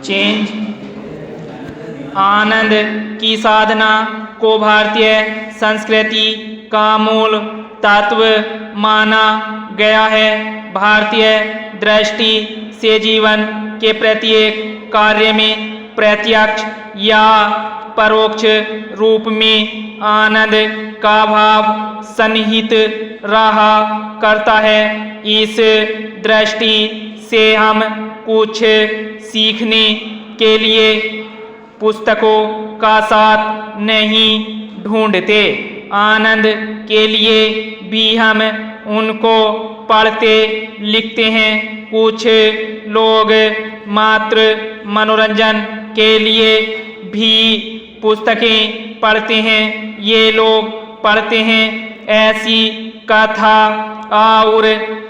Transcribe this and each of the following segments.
Change. आनंद की साधना को भारतीय संस्कृति का मूल तत्व माना गया है। भारतीय दृष्टि से जीवन के प्रत्येक कार्य में प्रत्यक्ष या परोक्ष रूप में आनंद का भाव सन्निहित रहा करता है। इस दृष्टि से हम कुछ सीखने के लिए पुस्तकों का साथ नहीं ढूंढते, आनंद के लिए भी हम उनको पढ़ते लिखते हैं। कुछ लोग मात्र मनोरंजन के लिए भी पुस्तकें पढ़ते हैं। ये लोग पढ़ते हैं ऐसी कथा और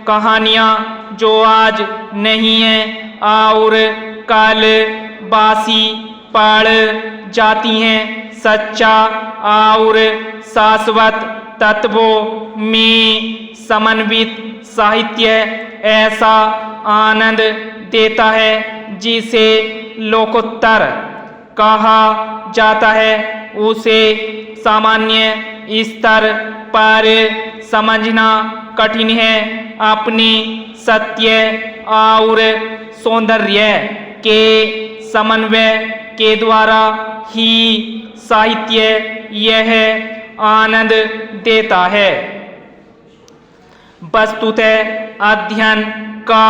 कहानियाँ जो आज नहीं हैं और कल बासी पड़ जाती हैं। सच्चा और शाश्वत तत्वों में समन्वित साहित्य ऐसा आनंद देता है जिसे लोकोत्तर कहा जाता है। उसे सामान्य स्तर पर समझना कठिन है। अपनी सत्य और सौंदर्य के समन्वय के द्वारा ही साहित्य यह आनंद देता है। वस्तुतः अध्ययन का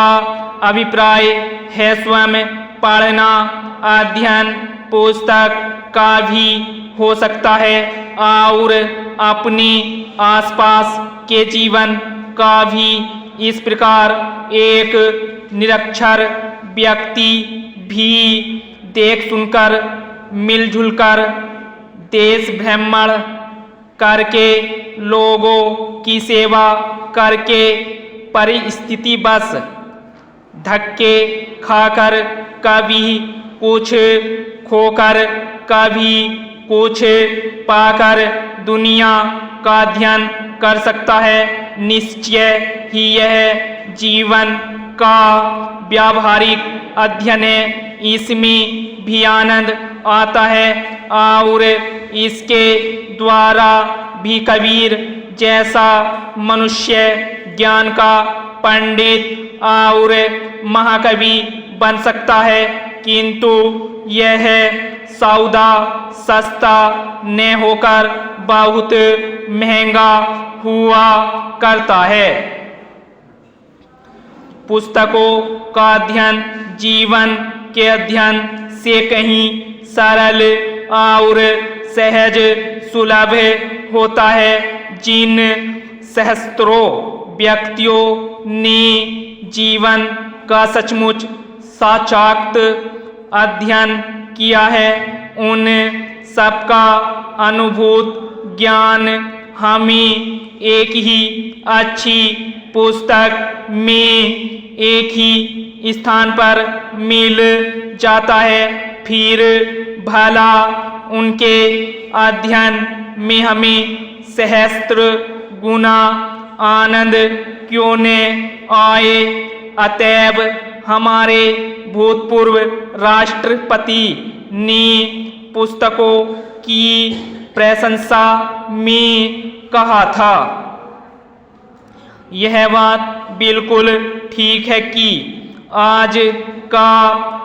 अभिप्राय है स्वयं पढ़ना। अध्ययन पुस्तक का भी हो सकता है और अपने आसपास के जीवन का भी। इस प्रकार एक निरक्षर व्यक्ति भी देख सुनकर मिलजुल कर देश भ्रमण करके लोगों की सेवा करके परिस्थिति बस धक्के खाकर कभी कुछ खोकर कभी कुछ पाकर दुनिया का अध्ययन कर सकता है। निश्चय ही यह जीवन का व्यावहारिक अध्ययन है। इसमें भी आनंद आता है और इसके द्वारा भी कबीर जैसा मनुष्य ज्ञान का पंडित और महाकवि बन सकता है। किंतु यह सौदा सस्ता न होकर बहुत महंगा हुआ करता है। पुस्तकों का अध्ययन जीवन के अध्ययन से कहीं सरल और सहज सुलभ होता है। जिन सहस्त्रों व्यक्तियों ने जीवन का सचमुच साक्षात अध्ययन किया है, उन सबका अनुभूत ज्ञान हमें एक ही अच्छी पुस्तक में एक ही स्थान पर मिल जाता है। फिर भला उनके अध्ययन में हमें सहस्त्र गुना आनंद क्यों न आए। अतएव हमारे भूतपूर्व राष्ट्रपति ने पुस्तकों की प्रशंसा में कहा था। यह बात बिल्कुल ठीक है कि आज का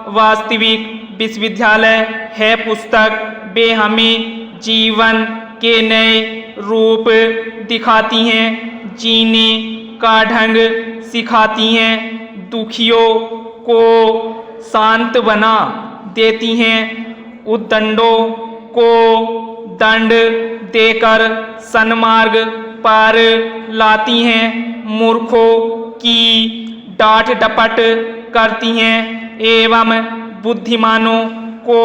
वास्तविक विश्वविद्यालय है पुस्तक। वे हमें जीवन के नए रूप दिखाती हैं, जीने का ढंग सिखाती हैं, दुखियों को शांत बना देती हैं, उद्दंडों को दंड देकर सन्मार्ग पर लाती हैं, मूर्खों की डांट डपट करती हैं एवं बुद्धिमानों को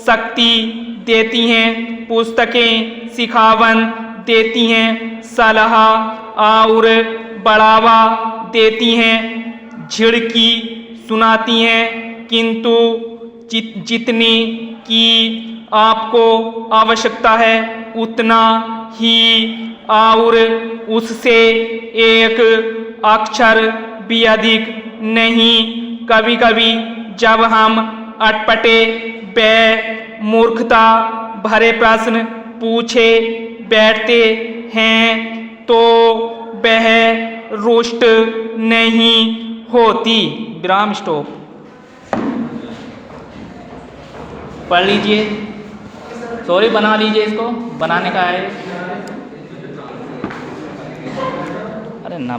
शक्ति देती हैं। पुस्तकें सिखावन देती हैं, सलाह और बढ़ावा देती हैं, झिड़की सुनाती हैं। किंतु जितनी की आपको आवश्यकता है उतना ही और उससे एक अक्षर भी अधिक नहीं। कभी कभी जब हम अटपटे व मूर्खता भरे प्रश्न पूछे बैठते हैं तो वह रुष्ट नहीं होती। विराम स्टॉप। पढ़ लीजिए, सॉरी बना लीजिए, इसको बनाने का है। अरे ना